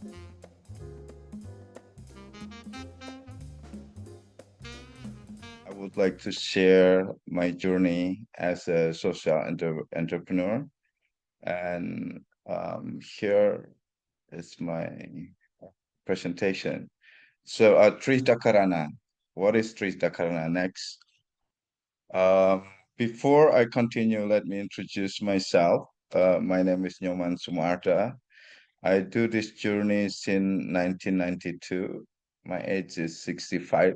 I would like to share my journey as a social entrepreneur. And here is my presentation. So, Trita Karana. What is Trita Karana? Next. Um, Before I continue, let me introduce myself. My name is Nyoman Suma Artha. I do this journey since 1992. My age is 65,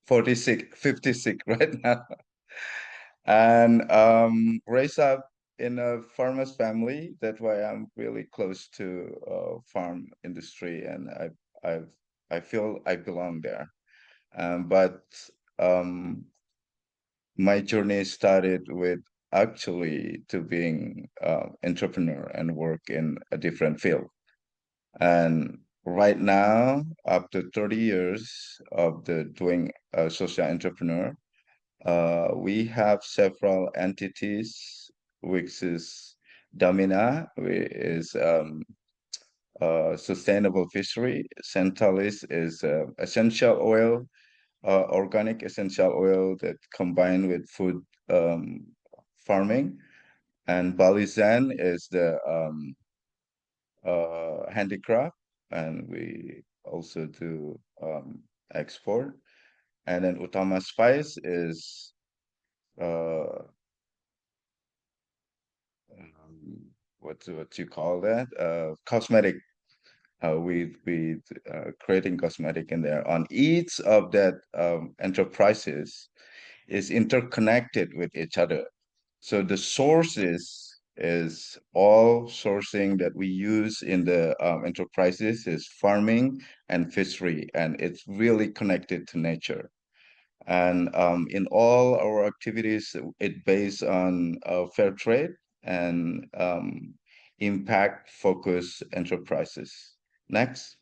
46, 56 right now. And raised up in a farmer's family. That's why I'm really close to farm industry, and I I feel I belong there. But um, my journey started with actually to being entrepreneur and work in a different field. And right now, after 30 years of the doing social entrepreneur, we have several entities, which is Damina, which is sustainable fishery. Centalis is essential oil, organic essential oil that combined with food farming. And Balizen is the handicraft, and we also do export. And then Utama Spice is uh, what you call that? Cosmetic. We creating cosmetic in there. On each of that enterprises is interconnected with each other. So the sources is all sourcing that we use in the enterprises is farming and fishery, and it's really connected to nature. And in all our activities, it based on fair trade and impact focused enterprises. Next.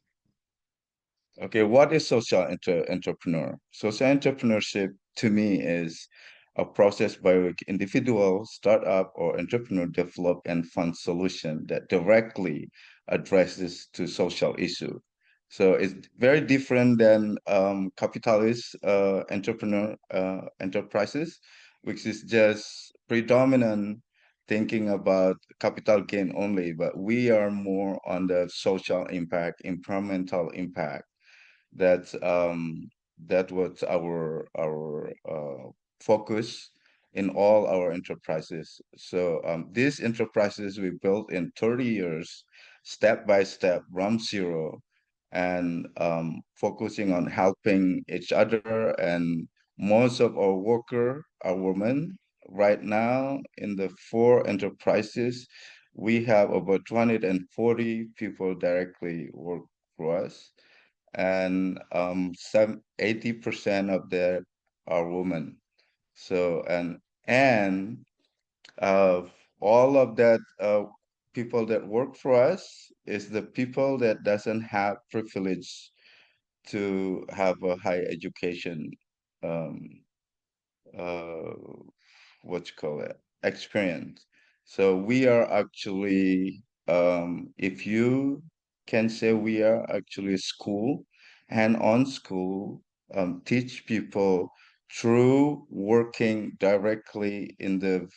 Okay, what is social entrepreneur? Social entrepreneurship to me is a process by which individual, startup, or entrepreneur develop and fund solution that directly addresses to social issue. So it's very different than capitalist entrepreneur enterprises, which is just predominant thinking about capital gain only, but we are more on the social impact, environmental impact. That was our focus in all our enterprises. So these enterprises we built in 30 years, step by step, from zero, and focusing on helping each other. And most of our worker are women. Right now, in the four enterprises, we have about 240 people directly work for us, and 80% of that are women. So and uh, all of that people that work for us is the people that doesn't have privilege to have a high education, um, uh, what you call it, experience. So we are actually, if you can say, we are actually a school, and on school, teach people through working directly in the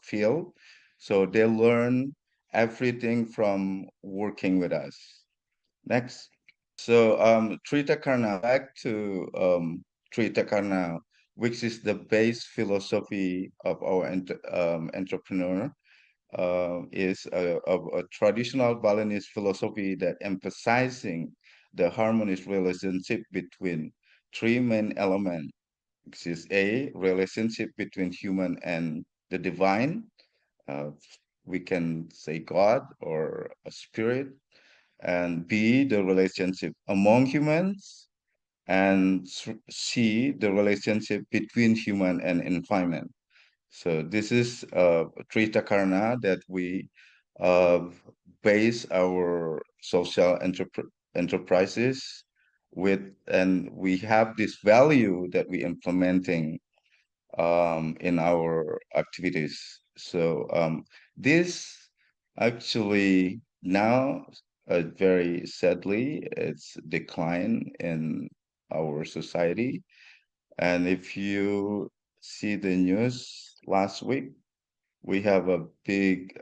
field. So they learn everything from working with us. Next. So, Tritakarna, back to Tritakarna, which is the base philosophy of our entrepreneur, is a traditional Balinese philosophy that emphasizing the harmonious relationship between three main elements, which is A, relationship between human and the divine. Uh, we can say God or a spirit, and B, the relationship among humans, and C, the relationship between human and environment. So this is Trita Karna that we uh, base our social enterprises with, and we have this value that we implementing in our activities. So this actually now very sadly, it's decline in our society. And if you see the news last week, we have a big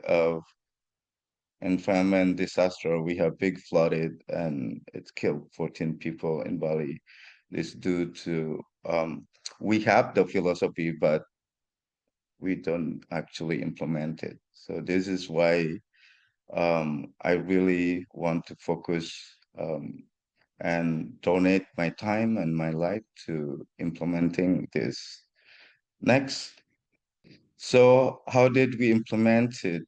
environment disaster. We have big flooded and it killed 14 people in Bali. This due to we have the philosophy, but we don't actually implement it. So this is why I really want to focus and donate my time and my life to implementing this. Next. So how did we implement it,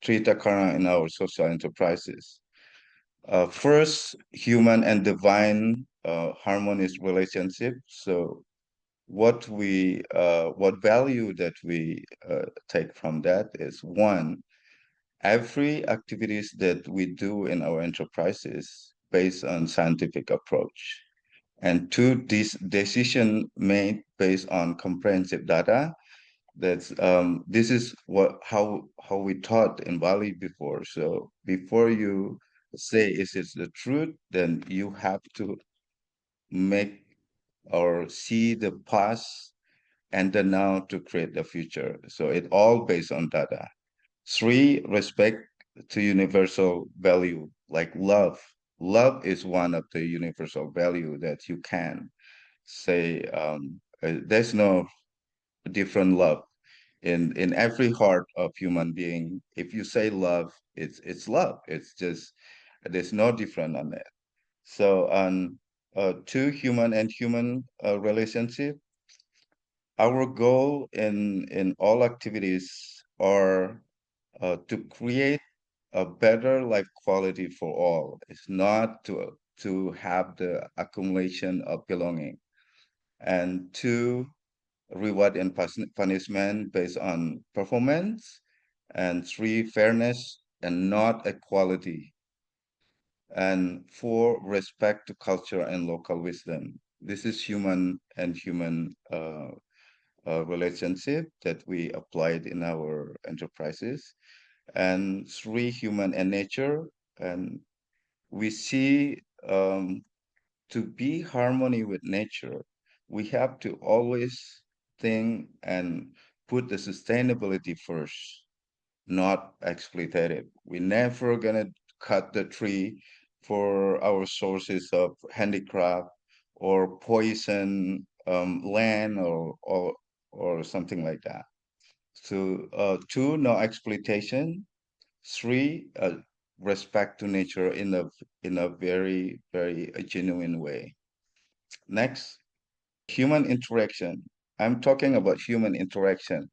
Tritakara, in our social enterprises? First, human and divine harmonious relationship. So what value that we take from that is one, every activities that we do in our enterprises based on scientific approach. And two, this decision made based on comprehensive data. This is how we taught in Bali before. So before you say is it the truth, then you have to make or see the past and the now to create the future. So it all based on data. Three, respect to universal value like love. Love is one of the universal value that you can say. There's no different love in every heart of human being. If you say love, it's love. It's just there's no different on that. So on two, human and human relationship, our goal in all activities are to create a better life quality for all. It's not to have the accumulation of belonging. And two, reward and punishment based on performance. And three, fairness and not equality. And four, respect to culture and local wisdom. This is human and human relationship that we applied in our enterprises. And three, human and nature. And we see to be harmony with nature, we have to always think and put the sustainability first, not exploitative. We're never gonna cut the tree for our sources of handicraft or poison land or something like that. So two, no exploitation. Three, respect to nature in a very very genuine way. Next, human interaction. I'm talking about human interaction.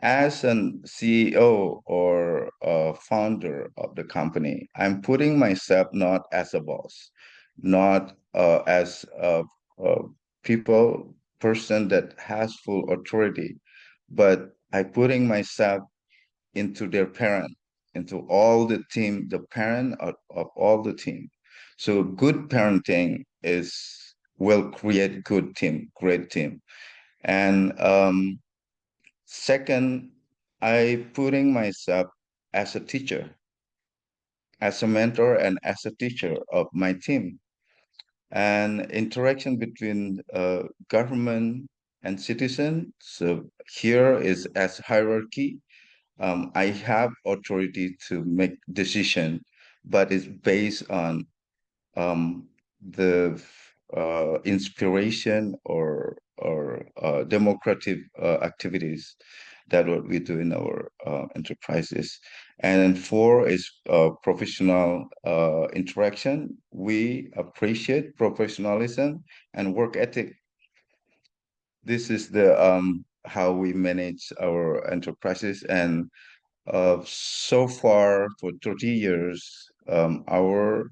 As an CEO or a founder of the company, I'm putting myself not as a boss, not as a people person that has full authority, but I putting myself into their parent, into all the team, the parent of all the team. So good parenting is will create good team, great team. And second, I putting myself as a teacher, as a mentor, and as a teacher of my team. And interaction between government and citizen. So here is as hierarchy. I have authority to make decision, but it's based on um, the inspiration or democratic activities that what we do in our enterprises. And then four is professional interaction. We appreciate professionalism and work ethic. This is the how we manage our enterprises. And so far for 30 years, our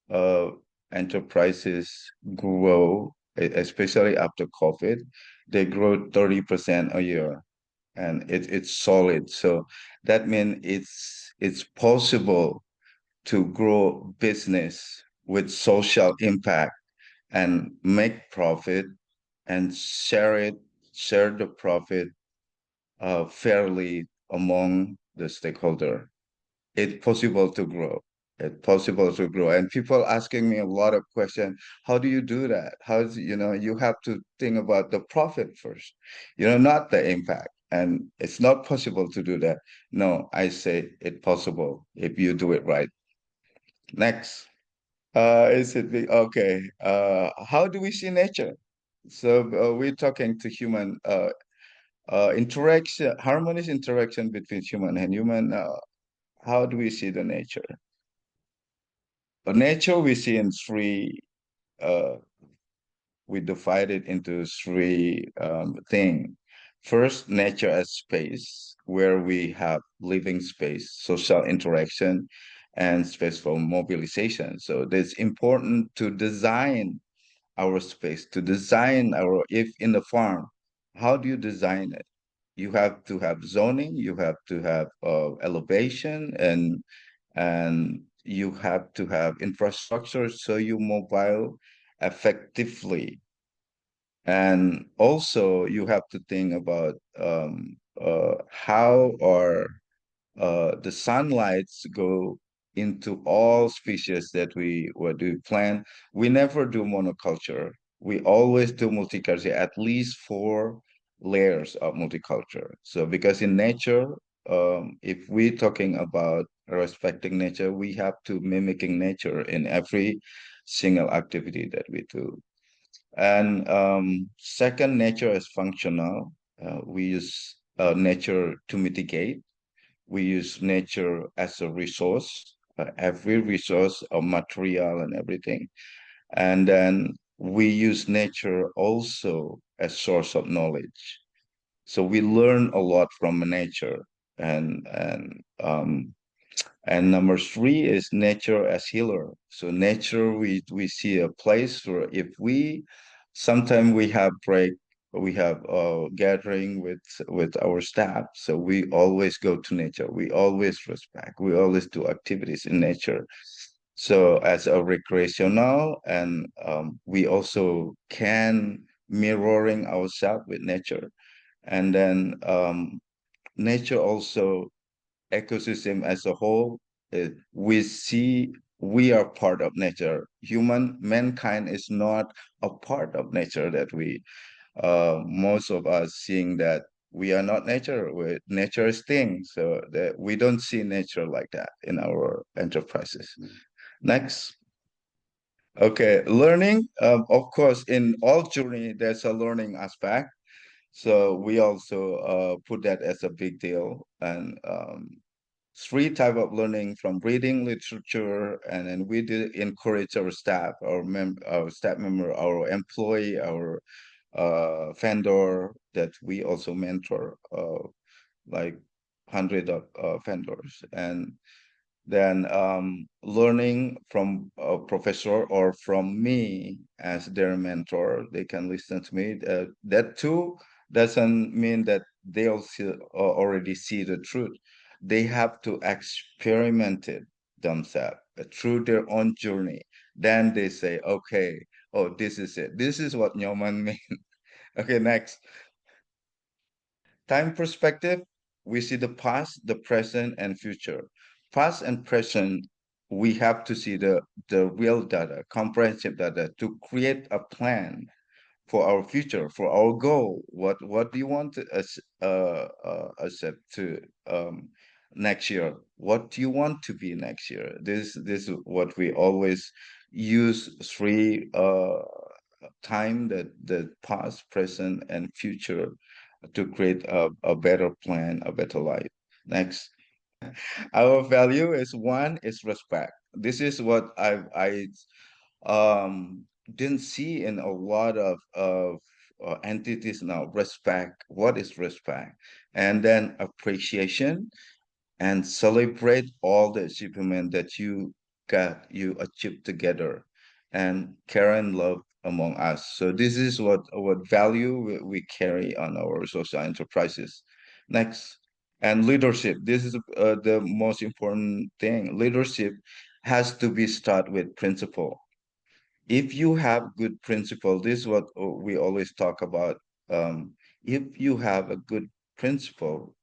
uh, enterprises grow, especially after COVID, they grow 30% a year, and it's solid. So that means it's possible to grow business with social impact and make profit and share the profit fairly among the stakeholder. It's possible to grow. It's possible to grow. And people asking me a lot of questions. How do you do that? You have to think about the profit first, not the impact. And it's not possible to do that. No, I say it's possible if you do it right. Next. Okay? How do we see nature? So we're talking to human interaction, harmonious interaction between human and human. How do we see the nature? Nature we see in three. Uh, we divide it into three things. First, nature as space, where we have living space, social interaction, and space for mobilization. So it's important to design our space, to design if in the farm, how do you design it? You have to have zoning, you have to have elevation, and you have to have infrastructure so you mobile effectively. And also you have to think about how are the sunlights go into all species that we plant. We never do monoculture. We always do multiculture, at least 4 layers of multiculture. So because in nature, if we're talking about respecting nature, we have to mimicking nature in every single activity that we do. And second, nature is functional. We use nature to mitigate. We use nature as a resource, every resource of material and everything. And then we use nature also as source of knowledge. So we learn a lot from nature. And number three is nature as healer. So nature, we see a place where if we sometimes we have break, we have gathering with our staff. So we always go to nature. We always respect. We always do activities in nature. So as a recreational, and we also can mirroring ourselves with nature. And then nature also ecosystem as a whole, we see we are part of nature. Mankind is not a part of nature that most of us seeing that we are not nature. Nature is thing, so that we don't see nature like that in our enterprises. Next. Okay, learning. Of course, in all journey, there's a learning aspect. So we also put that as a big deal. And 3 type of learning from reading literature, and then we did encourage our staff, our staff member, our employee, our vendor that we also mentor, like 100 of vendors, and then learning from a professor or from me as their mentor. They can listen to me. That too doesn't mean that they also already see the truth. They have to experiment it themselves through their own journey. Then they say, okay, oh, this is it. This is what Nyoman means. Okay, next. Time perspective, we see the past, the present, and future. Past and present, we have to see the real data, comprehensive data, to create a plan for our future, for our goal. What do you want to accept to next year? What do you want to be next year? This is what we always use 3 time, the past, present, and future, to create a better plan, a better life. Next. Our value is one is respect. This is what I didn't see in a lot of entities now. Respect. What is respect? And then appreciation, and celebrate all the achievement that you achieved together, and care and love among us. So this is what value we carry on our social enterprises. Next. And leadership, this is the most important thing. Leadership has to be start with principle. If you have good principle, this is what we always talk about. If you have a good principle,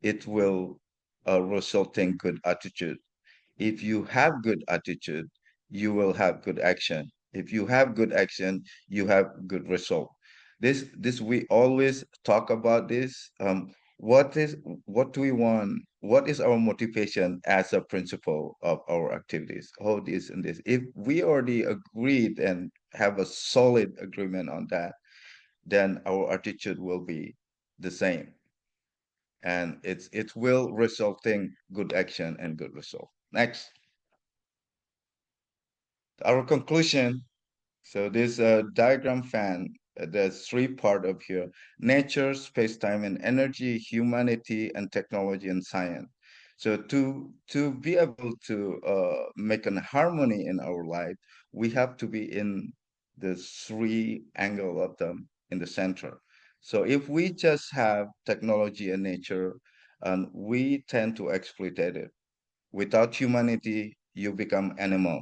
it will result in good attitude. if you have good attitude, you will have good action. If you have good action, you have good result. This we always talk about this. What is what do we want? What is our motivation as a principle of our activities? All this and this. If we already agreed and have a solid agreement on that, then our attitude will be the same, and it will resulting good action and good result. Next, our conclusion. So this diagram fan, there's three part of here: nature, space-time and energy, humanity, and technology and science. So to be able to make an harmony in our life, we have to be in the three angle of them in the center. So if we just have technology and nature, and we tend to exploit it. Without humanity, you become animal.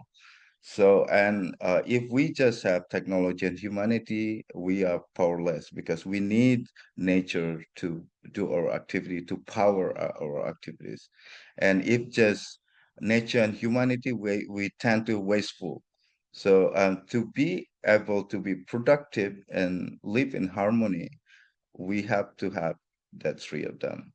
So, and if we just have technology and humanity, we are powerless because we need nature to do our activity, to power our activities. And if just nature and humanity, we tend to wasteful. So, to be able to be productive and live in harmony, we have to have that three of them.